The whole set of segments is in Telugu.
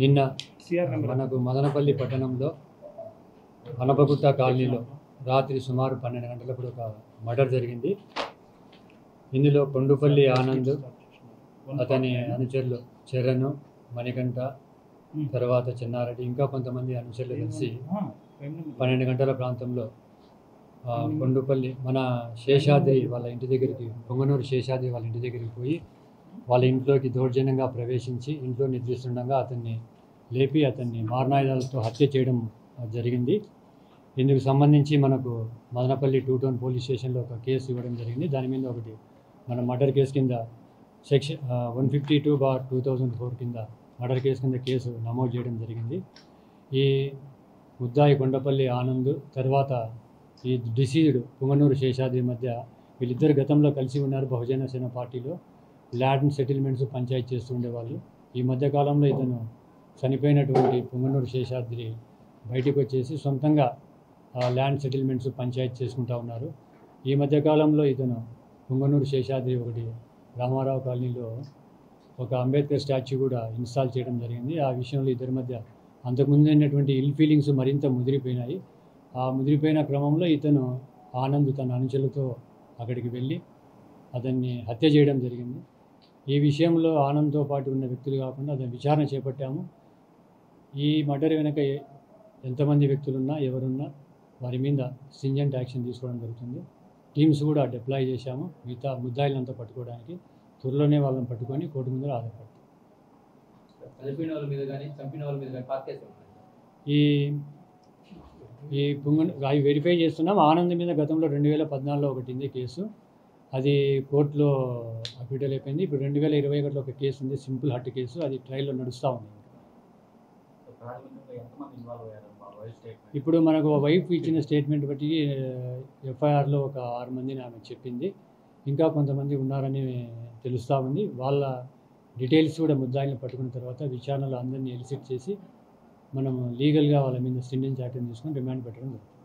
నిన్న మనకు మదనపల్లి పట్టణంలో అనపగుట్ట కాలనీలో రాత్రి సుమారు 12 గంటలప్పుడు ఒక మర్డర్ జరిగింది. ఇందులో కొండుపల్లి ఆనంద్, అతని అనుచరులు చరణ్, మణికంఠ, తర్వాత చెన్నారెడ్డి, ఇంకా కొంతమంది అనుచరులు కలిసి 12 గంటల ప్రాంతంలో కొండుపల్లి మన శేషాద్రి వాళ్ళ ఇంటి దగ్గరికి, పొంగనూరు శేషాద్రి వాళ్ళ ఇంటి దగ్గరికి పోయి వాళ్ళ ఇంట్లోకి దౌర్జన్యంగా ప్రవేశించి ఇంట్లో నిద్రిస్తుండగా అతన్ని లేపి అతన్ని మారణాయుధాలతో హత్య చేయడం జరిగింది. ఇందుకు సంబంధించి మనకు మదనపల్లి 2 టౌన్ పోలీస్ స్టేషన్లో ఒక కేసు ఇవ్వడం జరిగింది. దాని మీద ఒకటి మన మర్డర్ కేసు కింద సెక్షన్ 152/2004 కింద మర్డర్ కేసు కింద కేసు నమోదు చేయడం జరిగింది. ఈ ముద్దాయి కొండపల్లి ఆనంద్ తర్వాత ఈ డిసీజ్డ్ పొంగనూరు శేషాద్రి మధ్య వీళ్ళిద్దరు గతంలో కలిసి ఉన్నారు. బహుజన సేన పార్టీలో ల్యాండ్ సెటిల్మెంట్స్ పంచాయతీ చేస్తూ ఉండేవాళ్ళు. ఈ మధ్యకాలంలో ఇతను చనిపోయినటువంటి పొంగనూరు శేషాద్రి బయటకు వచ్చేసి సొంతంగా ల్యాండ్ సెటిల్మెంట్స్ పంచాయతీ చేసుకుంటూ ఉన్నారు. ఈ మధ్యకాలంలో ఇతను పొంగనూరు శేషాద్రి ఒకటి రామారావు కాలనీలో ఒక అంబేద్కర్ స్టాచ్యూ కూడా ఇన్స్టాల్ చేయడం జరిగింది. ఆ విషయంలో ఇద్దరి మధ్య అంతకుముందు అయినటువంటి ఇల్ ఫీలింగ్స్ మరింత ముదిరిపోయినాయి. ఆ ముదిరిపోయిన క్రమంలో ఇతను ఆనంద్ తన అనుచరులతో అక్కడికి వెళ్ళి అతన్ని హత్య చేయడం జరిగింది. ఈ విషయంలో ఆనంద్తో పాటు ఉన్న వ్యక్తులు కాకుండా అతని విచారణ చేపట్టాము. ఈ మర్డర్ వెనక ఎంతమంది వ్యక్తులున్నా ఎవరున్నా వారి మీద స్ట్రింజెంట్ యాక్షన్ తీసుకోవడం జరుగుతుంది. టీమ్స్ కూడా డిప్లాయ్ చేశాము మిగతా ముద్దాయిలంతా పట్టుకోవడానికి. త్వరలోనే వాళ్ళని పట్టుకొని కోర్టు ముందర ఆధారపడతాం. ఈ అవి వెరిఫై చేస్తున్నాం. ఆనంద్ మీద గతంలో 2014లో ఒకటి ఉంది కేసు, అది కోర్టులో అక్విటల్ అయిపోయింది. ఇప్పుడు 2021లో ఒక కేసు ఉంది, సింపుల్ హట్ కేసు, అది ట్రయల్లో నడుస్తూ ఉంది. ఇప్పుడు మనకు వైఫ్ ఇచ్చిన స్టేట్మెంట్ బట్టి ఎఫ్ఐఆర్లో ఒక 6 మందిని ఆమె చెప్పింది. ఇంకా కొంతమంది ఉన్నారని తెలుస్తూ ఉంది. వాళ్ళ డీటెయిల్స్ కూడా ముద్దాయిలను పట్టుకున్న తర్వాత విచారణలో అందరినీ ఎలిసిట్ చేసి మనం లీగల్గా వాళ్ళ మీద స్ట్రింజెంట్ యాక్షన్ తీసుకొని రిమాండ్ పెట్టడం జరుగుతుంది.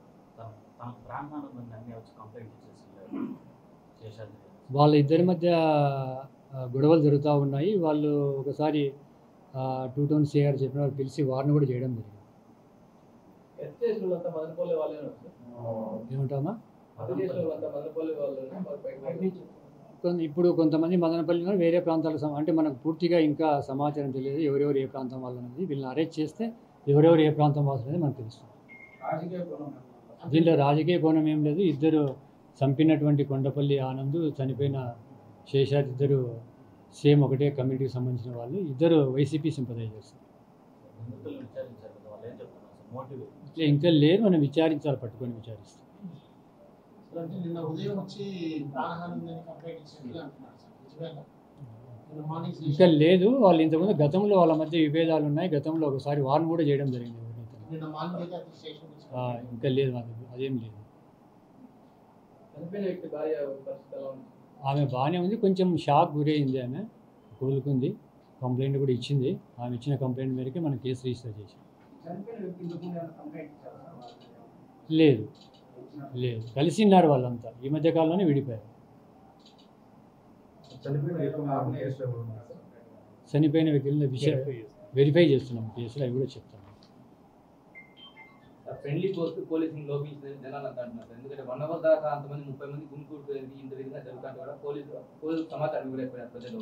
వాళ్ళ ఇద్దరి మధ్య గొడవలు జరుగుతూ ఉన్నాయి. వాళ్ళు ఒకసారి 2 టౌన్ సిఆర్ చెప్పిన వాళ్ళు పిలిచి వారిని కూడా చేయడం జరిగింది. ఏమంటామా ఇప్పుడు కొంతమంది మదనపల్లి వేరే ప్రాంతాలకు అంటే మనకు పూర్తిగా ఇంకా సమాచారం తెలియదు ఎవరెవరు ఏ ప్రాంతం వాళ్ళు అనేది. వీళ్ళని అరెస్ట్ చేస్తే ఎవరెవరు ఏ ప్రాంతం వాళ్ళు అనేది మనకు తెలుస్తుంది. దీంట్లో రాజకీయ కోణం ఏం లేదు. ఇద్దరు చంపినటువంటి కొండపల్లి ఆనంద్, చనిపోయిన శేషాద్రి ఇద్దరు సేమ్ ఒకటే కమ్యూనిటీకి సంబంధించిన వాళ్ళు. ఇద్దరు వైసీపీ సింపథైజర్స్. ఇంకా లేదు, మనం విచారించాలి, పట్టుకొని విచారిస్తాం. ఇంకా లేదు, వాళ్ళు ఇంతకుముందు గతంలో వాళ్ళ మధ్య విభేదాలు ఉన్నాయి. గతంలో ఒకసారి వార్న్ కూడా చేయడం జరిగింది. ఇంకా లేదు, అదేం లేదు. ఆమె బాగానే ఉంది, కొంచెం షాక్ గురైంది. ఆమె కోలుకుంది, కంప్లైంట్ కూడా ఇచ్చింది. ఆమె ఇచ్చిన కంప్లైంట్ మేరకే మనం కేసు రిజిస్టర్ చేసాం. లేదు లేదు, కలిసి ఉన్నారు వాళ్ళంతా. ఈ మధ్య కాలంలోనే విడిపోయారు. చనిపోయిన వ్యక్తుల విషయం వెరిఫై చేస్తున్నాం కేసులు, అవి కూడా చెప్తాం. ఫ్రెండ్లీ పోలీసింగ్ లోపించిందని జనాలు అంటున్నారు. ఎందుకంటే 1 అవర్ దాకా అంతమంది 30 మంది గుంపుకు ఇంత విధంగా జరుగుతుంటే కూడా పోలీసు సమాచారం ఇవ్వలేకపోయారు ప్రజలు.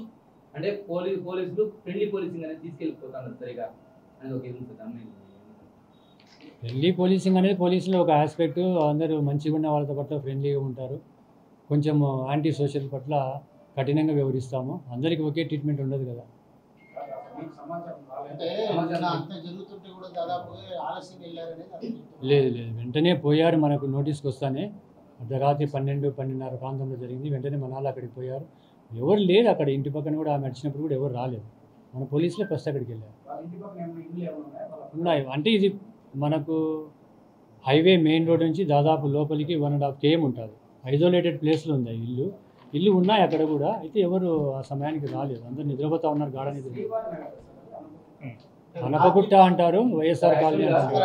అంటే పోలీసులు ఫ్రెండ్లీ పోలీసింగ్ అనేది తీసుకెళ్ళిపోతున్నారు సరిగా అనేది ఒక ఇది ఉంటుంది. ఫ్రెండ్లీ పోలీసింగ్ అనేది పోలీసులో ఒక ఆస్పెక్ట్. అందరూ మంచిగా ఉన్న వాళ్ళతో పట్ల ఫ్రెండ్లీగా ఉంటారు. కొంచెం యాంటీ సోషల్ పట్ల కఠినంగా వ్యవహరిస్తాము. అందరికీ ఒకే ట్రీట్మెంట్ ఉండదు కదా. లేదు లేదు, వెంటనే పోయారు. మనకు నోటీస్కి వస్తానే అర్ధరాత్రి 12-12:30 ప్రాంతంలో జరిగింది. వెంటనే మన వాళ్ళు అక్కడికి పోయారు. ఎవరు లేరు అక్కడ. ఇంటి పక్కన కూడా ఆమె నడిచినప్పుడు కూడా ఎవరు రాలేదు. మన పోలీసులే ఫస్ట్ అక్కడికి వెళ్ళారు. ఉన్నాయి అంటే ఇది మనకు హైవే మెయిన్ రోడ్ నుంచి దాదాపు లోపలికి 1.5 km ఉంటుంది. ఐసోలేటెడ్ ప్లేస్లో ఉంది ఇల్లు ఉన్నాయి అక్కడ కూడా. అయితే ఎవరు ఆ సమయానికి రాలేదు, అందరు నిద్రపోతూ ఉన్నారు. గాఢ నిద్ర. అనపగుట్ట అంటారు, వైఎస్ఆర్ కాలనీ అంటారు.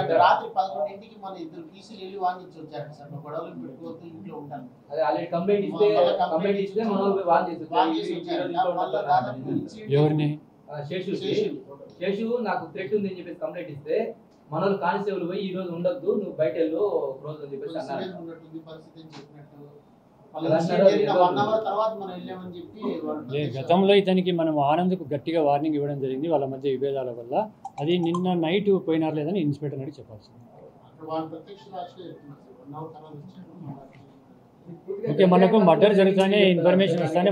ఎవరిని శేషు నాకు థ్రెట్ ఉంది అని చెప్పేసి కంప్లైంట్ ఇస్తే మన వాళ్ళు కానిస్టేబుల్ పోయి ఈ రోజు ఉండొద్దు, నువ్వు బయట వెళ్ళు ఒక రోజు అని చెప్పేసి అన్నారు. గతంలో ఇతనికి మనం ఆనంద్కు గట్టిగా వార్నింగ్ ఇవ్వడం జరిగింది వాళ్ళ మధ్య విభేదాల వల్ల. అది నిన్న నైట్ పోయినారు లేదని ఇన్స్పెక్టర్ అడిగి చెప్పాల్సింది. ఓకే, మనకు మర్డర్ జరుగుతానే ఇన్ఫర్మేషన్ వస్తానే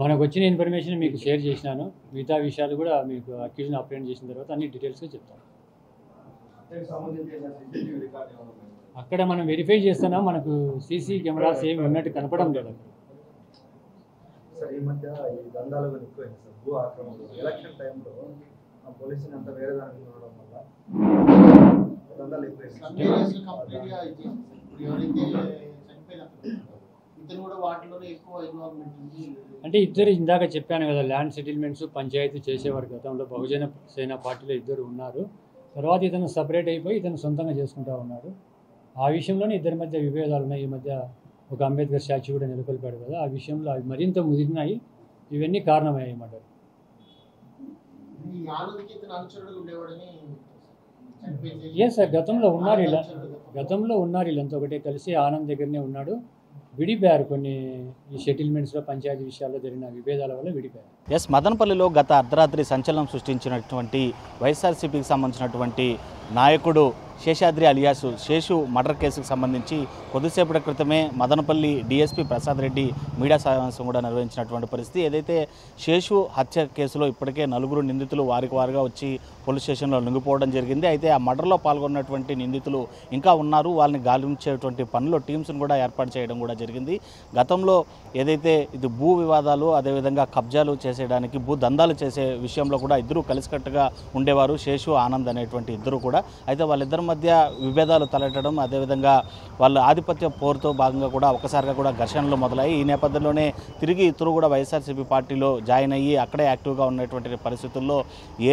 మనకు వచ్చిన ఇన్ఫర్మేషన్ మీకు షేర్ చేసినాను. మిగతా విషయాలు కూడా మీకు అక్యూజ్ని అప్రెంట్ చేసిన తర్వాత అన్ని డీటెయిల్స్గా చెప్తాను. అక్కడ మనం వెరిఫై చేస్తున్నాం, మనకు సీసీ కెమెరాస్ ఏమి ఉన్నట్టు కనపడం లేదు. ఈ మధ్య ఈ దందాలు కూడా ఎక్కువైంది సార్. భూ ఆక్రమణలు ఎలక్షన్ టైంలో పోలీసుని అంతా వేరే దానికి ఉండడం వల్ల దందాలు ఎక్కువైంది. అంటే ఇద్దరు ఇందాక చెప్పాను కదా, ల్యాండ్ సెటిల్మెంట్స్ పంచాయతీ చేసేవారు గతంలో బహుజన సేన పార్టీలో ఇద్దరు ఉన్నారు. తర్వాత ఇతను సపరేట్ అయిపోయి ఇతను సొంతంగా చేసుకుంటా ఉన్నాడు. ఆ విషయంలోనే ఇద్దరి మధ్య విభేదాలు ఉన్నాయి. ఈ మధ్య ఒక అంబేద్కర్ స్టాచ్యూ కూడా నెలకొల్పాడు కదా, ఆ విషయంలో అవి మరింత ముదిరినాయి. ఇవన్నీ కారణమయ్యాయి మాట. ఎస్ సార్, గతంలో ఉన్నారు వీళ్ళంతా ఒకటే కలిసి ఆనంద్ దగ్గరనే ఉన్నాడు. విడిపోయారు కొన్ని ఈ సెటిల్మెంట్స్లో పంచాయతీ విషయాల్లో జరిగిన విభేదాల వల్ల విడిపోయారు. ఎస్, మదనపల్లిలో గత అర్ధరాత్రి సంచలనం సృష్టించినటువంటి వైఎస్ఆర్సీపీకి సంబంధించినటువంటి నాయకుడు శేషాద్రి అలియాసు శేషు మర్డర్ కేసుకు సంబంధించి కొద్దిసేపటి క్రితమే మదనపల్లి డీఎస్పీ ప్రసాద్ రెడ్డి మీడియా సమావేశం కూడా నిర్వహించినటువంటి పరిస్థితి. ఏదైతే శేషు హత్య కేసులో ఇప్పటికే 4 నిందితులు వారిగా వచ్చి పోలీస్ స్టేషన్లో లొంగిపోవడం జరిగింది. అయితే ఆ మర్డర్లో పాల్గొన్నటువంటి నిందితులు ఇంకా ఉన్నారు. వాళ్ళని గాలించేటువంటి పనిలో టీమ్స్ను కూడా ఏర్పాటు చేయడం కూడా జరిగింది. గతంలో ఏదైతే ఇది భూ వివాదాలు అదేవిధంగా కబ్జాలు చేసేయడానికి భూ దందాలు చేసే విషయంలో కూడా ఇద్దరు కలిసికట్టుగా ఉండేవారు, శేషు ఆనంద్ అనేటువంటి ఇద్దరు కూడా. అయితే వాళ్ళిద్దరి మధ్య విభేదాలు తలెట్టడం అదేవిధంగా వాళ్ళ ఆధిపత్య పోరుతో భాగంగా కూడా ఒకసారిగా కూడా ఘర్షణలు మొదలయ్యి ఈ నేపథ్యంలోనే తిరిగి ఇద్దరు కూడా వైఎస్ఆర్సీపీ పార్టీలో జాయిన్ అయ్యి అక్కడే యాక్టివ్గా ఉన్నటువంటి పరిస్థితుల్లో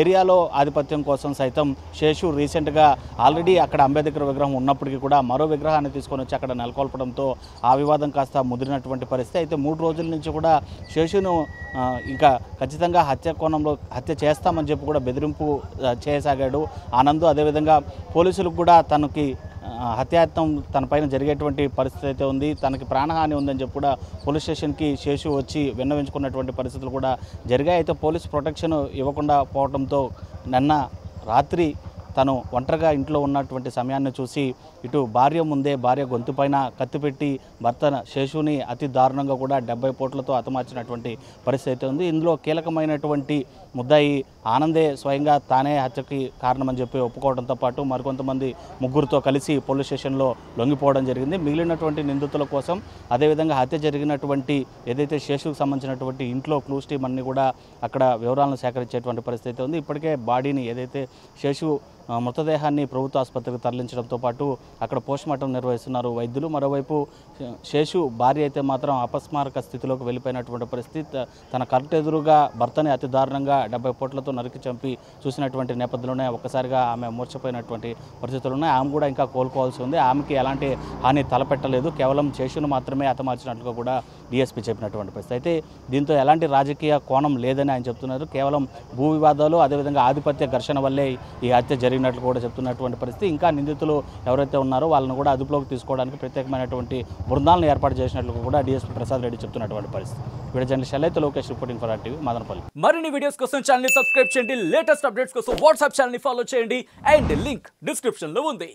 ఏరియాలో ఆధిపత్యం కోసం సైతం శేషు రీసెంట్గా ఆల్రెడీ అక్కడ అంబేద్కర్ విగ్రహం ఉన్నప్పటికీ కూడా మరో విగ్రహాన్ని తీసుకొని వచ్చి అక్కడ నెలకొల్పడంతో ఆ వివాదం కాస్త ముదిరినటువంటి పరిస్థితి. అయితే 3 రోజుల నుంచి కూడా శేషును ఇంకా ఖచ్చితంగా హత్య చేస్తామని చెప్పి కూడా బెదిరింపు చేయసాగాడు ఆనంద్. అదేవిధంగా పోలీసులకు కూడా తనకి హత్యాయత్నం తన పైన జరిగేటువంటి పరిస్థితి అయితే ఉంది, తనకి ప్రాణహాని ఉందని చెప్పి కూడా పోలీస్ స్టేషన్కి శేషు వచ్చి విన్నవించుకున్నటువంటి పరిస్థితులు కూడా జరిగాయి. అయితే పోలీస్ ప్రొటెక్షన్ ఇవ్వకుండా పోవడంతో నిన్న రాత్రి తను ఒంటరిగా ఇంట్లో ఉన్నటువంటి సమయాన్ని చూసి ఇటు భార్య ముందే భార్య గొంతుపైన కత్తిపెట్టి భర్త శేషుని అతి దారుణంగా కూడా 70 పోట్లతో హతమార్చినటువంటి పరిస్థితి ఉంది. ఇందులో కీలకమైనటువంటి ముద్దాయి ఆనందే స్వయంగా తానే హత్యకి కారణమని చెప్పి ఒప్పుకోవడంతో పాటు మరికొంతమంది ముగ్గురితో కలిసి పోలీస్ స్టేషన్లో లొంగిపోవడం జరిగింది. మిగిలినటువంటి నిందితుల కోసం అదేవిధంగా హత్య జరిగినటువంటి ఏదైతే శేషుకు సంబంధించినటువంటి ఇంట్లో క్లూస్ టీమ్ అన్ని కూడా అక్కడ వివరాలను సేకరించేటువంటి పరిస్థితి ఉంది. ఇప్పటికే బాడీని ఏదైతే శేషు మృతదేహాన్ని ప్రభుత్వ ఆసుపత్రికి తరలించడంతో పాటు అక్కడ పోస్ట్మార్టం నిర్వహిస్తున్నారు వైద్యులు. మరోవైపు శేషు భార్య అయితే మాత్రం అపస్మారక స్థితిలోకి వెళ్ళిపోయినటువంటి పరిస్థితి. తన కరెక్ట్ ఎదురుగా భర్తని అతి దారుణంగా 70 పోట్లతో నరికి చంపి చూసినటువంటి నేపథ్యంలోనే ఒక్కసారిగా ఆమె మూర్ఛపోయినటువంటి పరిస్థితులు ఉన్నాయి. ఆమె కూడా ఇంకా కోలుకోవాల్సి ఉంది. ఆమెకి ఎలాంటి హాని తలపెట్టలేదు, కేవలం శేషును మాత్రమే హతమార్చినట్లుగా కూడా డీఎస్పీ చెప్పినటువంటి పరిస్థితి. అయితే దీంతో ఎలాంటి రాజకీయ కోణం లేదని ఆయన చెప్తున్నారు. కేవలం భూ వివాదాలు అదేవిధంగా ఆధిపత్య ఘర్షణ వల్లే ఈ హత్య జరిగినట్లు కూడా చెప్తున్నటువంటి పరిస్థితి. ఇంకా నిందితులు ఎవరైతే ఉన్నారో వాళ్ళని కూడా అదుపులోకి తీసుకోవడానికి ప్రత్యేకమైనటువంటి బృందాలను ఏర్పాటు చేసినట్లు కూడా డీఎస్పీ ప్రసాద్ రెడ్డి చెప్తున్నటువంటి పరిస్థితి. వీడియో జర్నలిస్ట్ అయితే Lokesh reporting for RTV Madanapalle. మరిన్ని వీడియోస్ కోసం ఛానల్ ని సబ్స్క్రైబ్ చేయండి, లేటెస్ట్ అప్డేట్స్ కోసం వాట్సాప్ ఛానల్ ని ఫాలో చేయండి అండ్ లింక్ డిస్క్రిప్షన్ లో ఉంది.